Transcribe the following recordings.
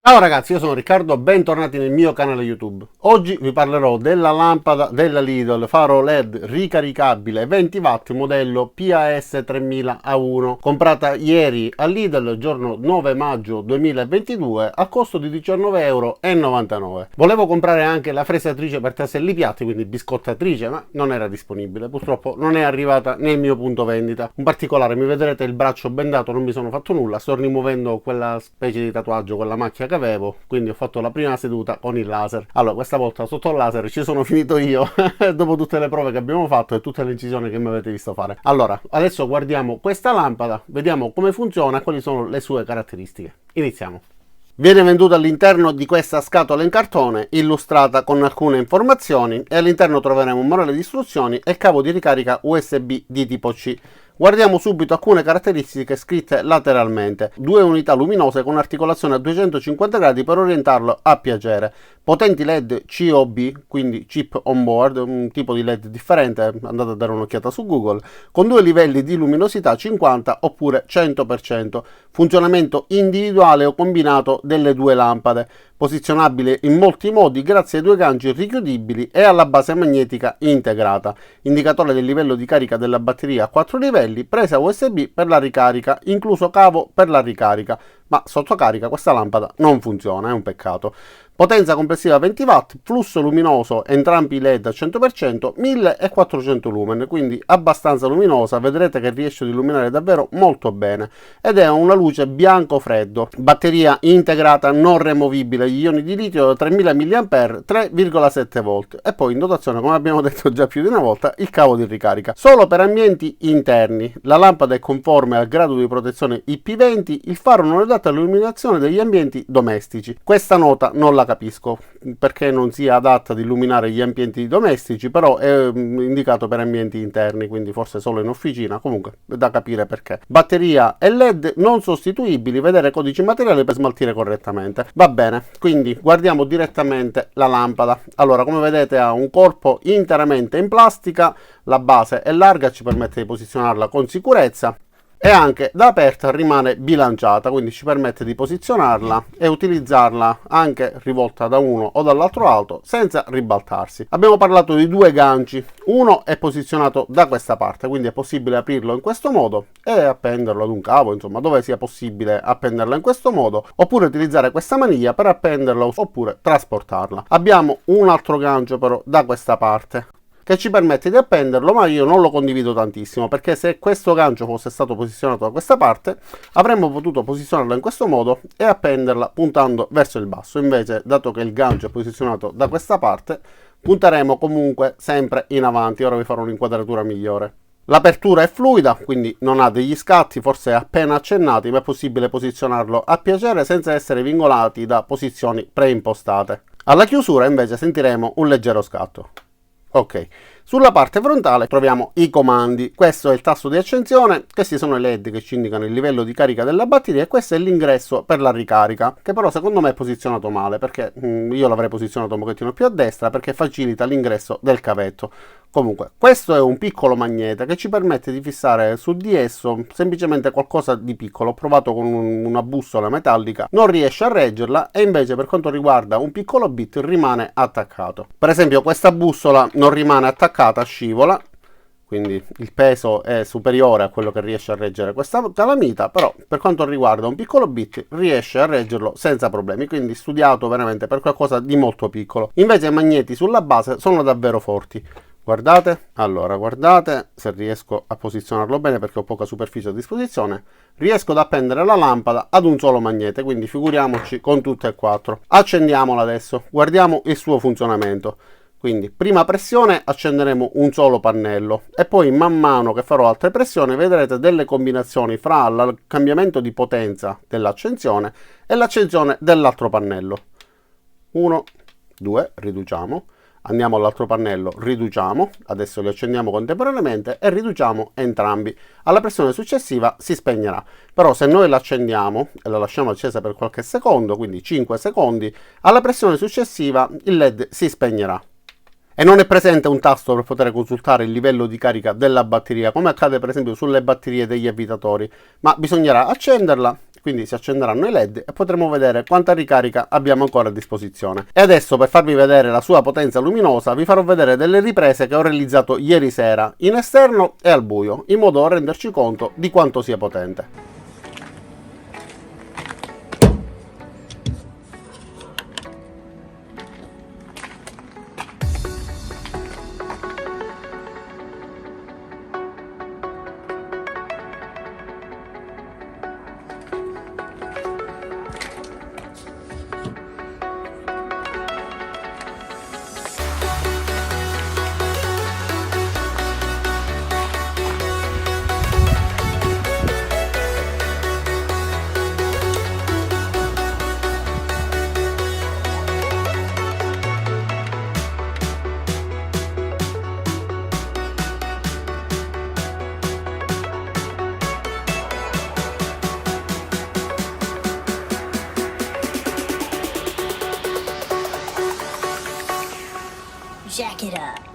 Ciao ragazzi, io sono Riccardo, bentornati nel mio canale YouTube. Oggi vi parlerò della lampada della Lidl faro LED ricaricabile 20 watt modello PAS 3000 A1, comprata ieri a Lidl giorno 9 maggio 2022 a costo di 19,99 €. Volevo comprare anche la fresatrice per taselli piatti, quindi biscottatrice, ma non era disponibile. Purtroppo non è arrivata nel mio punto vendita. Un particolare, mi vedrete il braccio bendato, non mi sono fatto nulla, sto rimuovendo quella specie di tatuaggio, quella macchia che avevo, quindi ho fatto la prima seduta con il laser. Allora, questa volta sotto il laser ci sono finito io dopo tutte le prove che abbiamo fatto e tutte le incisioni che mi avete visto fare. Allora, adesso guardiamo questa lampada, vediamo come funziona e quali sono le sue caratteristiche. Iniziamo. Viene venduta all'interno di questa scatola in cartone illustrata con alcune informazioni e all'interno troveremo un manuale di istruzioni e il cavo di ricarica USB di tipo C. Guardiamo subito alcune caratteristiche scritte lateralmente. 2 unità luminose con articolazione a 250 gradi per orientarlo a piacere. Potenti LED COB, quindi chip on board, un tipo di LED differente, andate a dare un'occhiata su Google, con 2 livelli di luminosità 50 oppure 100%. Funzionamento individuale o combinato delle due lampade, posizionabile in molti modi grazie ai 2 ganci richiudibili e alla base magnetica integrata. Indicatore del livello di carica della batteria a 4 livelli, presa USB per la ricarica, incluso cavo per la ricarica, ma sotto carica questa lampada non funziona, è un peccato. Potenza complessiva 20 watt, flusso luminoso entrambi LED a 100%, 1400 lumen, quindi abbastanza luminosa, vedrete che riesce ad illuminare davvero molto bene ed è una luce bianco freddo. Batteria integrata non removibile, gli ioni di litio da 3000 mAh, 3,7 volt e poi in dotazione, come abbiamo detto già più di una volta, il cavo di ricarica. Solo per ambienti interni, la lampada è conforme al grado di protezione IP20, il faro non è adatto all'illuminazione degli ambienti domestici. Questa nota non la capisco perché non sia adatta ad illuminare gli ambienti domestici, però è indicato per ambienti interni, quindi forse solo in officina, comunque da capire perché. Batteria e LED non sostituibili, vedere codici materiali per smaltire correttamente. Va bene, quindi guardiamo direttamente la lampada. Allora, come vedete ha un corpo interamente in plastica, la base è larga, ci permette di posizionarla con sicurezza e anche da aperta rimane bilanciata, quindi ci permette di posizionarla e utilizzarla anche rivolta da uno o dall'altro lato senza ribaltarsi. Abbiamo parlato di 2 ganci, uno è posizionato da questa parte, quindi è possibile aprirlo in questo modo e appenderlo ad un cavo, insomma dove sia possibile appenderlo in questo modo, oppure utilizzare questa maniglia per appenderlo oppure trasportarla. Abbiamo un altro gancio però da questa parte che ci permette di appenderlo, ma io non lo condivido tantissimo, perché se questo gancio fosse stato posizionato da questa parte avremmo potuto posizionarlo in questo modo e appenderla puntando verso il basso. Invece, dato che il gancio è posizionato da questa parte, punteremo comunque sempre in avanti. Ora vi farò un'inquadratura migliore. L'apertura è fluida, quindi non ha degli scatti, forse appena accennati, ma è possibile posizionarlo a piacere senza essere vingolati da posizioni preimpostate. Alla chiusura invece sentiremo un leggero scatto. Ok, sulla parte frontale troviamo i comandi. Questo è il tasto di accensione, questi sono i LED che ci indicano il livello di carica della batteria e questo è l'ingresso per la ricarica, che però secondo me è posizionato male, perché io l'avrei posizionato un pochettino più a destra perché facilita l'ingresso del cavetto. Comunque, questo è un piccolo magnete che ci permette di fissare su di esso semplicemente qualcosa di piccolo. Ho provato con una bussola metallica, non riesce a reggerla e invece per quanto riguarda un piccolo bit rimane attaccato. Per esempio questa bussola non rimane attaccata, scivola, quindi il peso è superiore a quello che riesce a reggere questa calamita, però per quanto riguarda un piccolo bit riesce a reggerlo senza problemi, quindi studiato veramente per qualcosa di molto piccolo. Invece i magneti sulla base sono davvero forti. Guardate, allora guardate se riesco a posizionarlo bene perché ho poca superficie a disposizione, riesco ad appendere la lampada ad un solo magnete, quindi figuriamoci con tutte e 4. Accendiamola adesso, guardiamo il suo funzionamento. Quindi prima pressione accenderemo un solo pannello e poi man mano che farò altre pressioni vedrete delle combinazioni fra il cambiamento di potenza dell'accensione e l'accensione dell'altro pannello. 1, 2, riduciamo. Andiamo all'altro pannello, riduciamo, adesso li accendiamo contemporaneamente e riduciamo entrambi. Alla pressione successiva si spegnerà, però se noi l'accendiamo e la lasciamo accesa per qualche secondo, quindi 5 secondi, alla pressione successiva il LED si spegnerà. E non è presente un tasto per poter consultare il livello di carica della batteria, come accade per esempio sulle batterie degli avvitatori, ma bisognerà accenderla, quindi si accenderanno i LED e potremo vedere quanta ricarica abbiamo ancora a disposizione. E adesso, per farvi vedere la sua potenza luminosa, vi farò vedere delle riprese che ho realizzato ieri sera in esterno e al buio, in modo da renderci conto di quanto sia potente. Jack it up.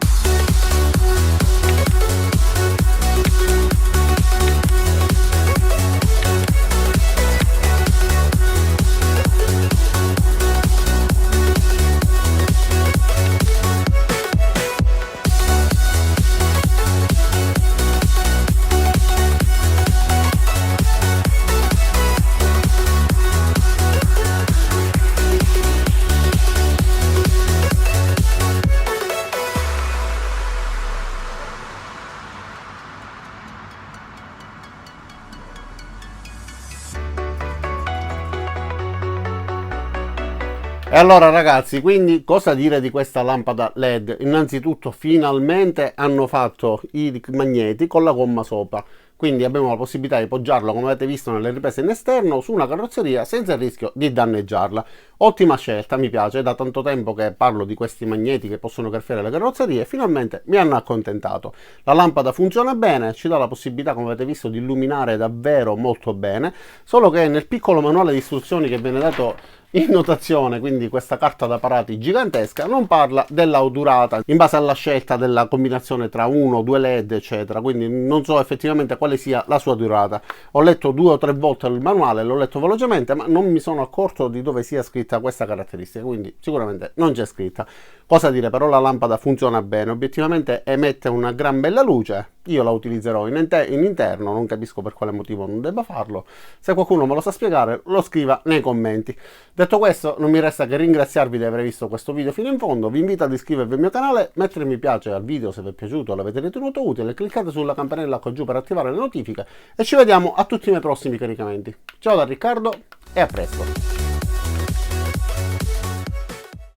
E allora ragazzi, quindi cosa dire di questa lampada LED? Innanzitutto finalmente hanno fatto i magneti con la gomma sopra, quindi abbiamo la possibilità di poggiarlo, come avete visto nelle riprese in esterno, su una carrozzeria senza il rischio di danneggiarla. Ottima scelta, mi piace, è da tanto tempo che parlo di questi magneti che possono graffiare le carrozzerie, finalmente mi hanno accontentato. La lampada funziona bene, ci dà la possibilità, come avete visto, di illuminare davvero molto bene, solo che nel piccolo manuale di istruzioni che viene dato in notazione, quindi questa carta da parati gigantesca, non parla della durata in base alla scelta della combinazione tra 1 o 2 LED eccetera, quindi non so effettivamente quale sia la sua durata. Ho letto 2 o 3 volte il manuale, l'ho letto velocemente, ma non mi sono accorto di dove sia scritta questa caratteristica, quindi sicuramente non c'è scritta. Cosa dire, però la lampada funziona bene, obiettivamente emette una gran bella luce, io la utilizzerò in interno, non capisco per quale motivo non debba farlo. Se qualcuno me lo sa spiegare, lo scriva nei commenti. Detto questo, non mi resta che ringraziarvi di aver visto questo video fino in fondo, vi invito ad iscrivervi al mio canale, mettere mi piace al video se vi è piaciuto e l'avete ritenuto utile, cliccate sulla campanella qua giù per attivare le notifiche e ci vediamo a tutti i miei prossimi caricamenti. Ciao da Riccardo e a presto!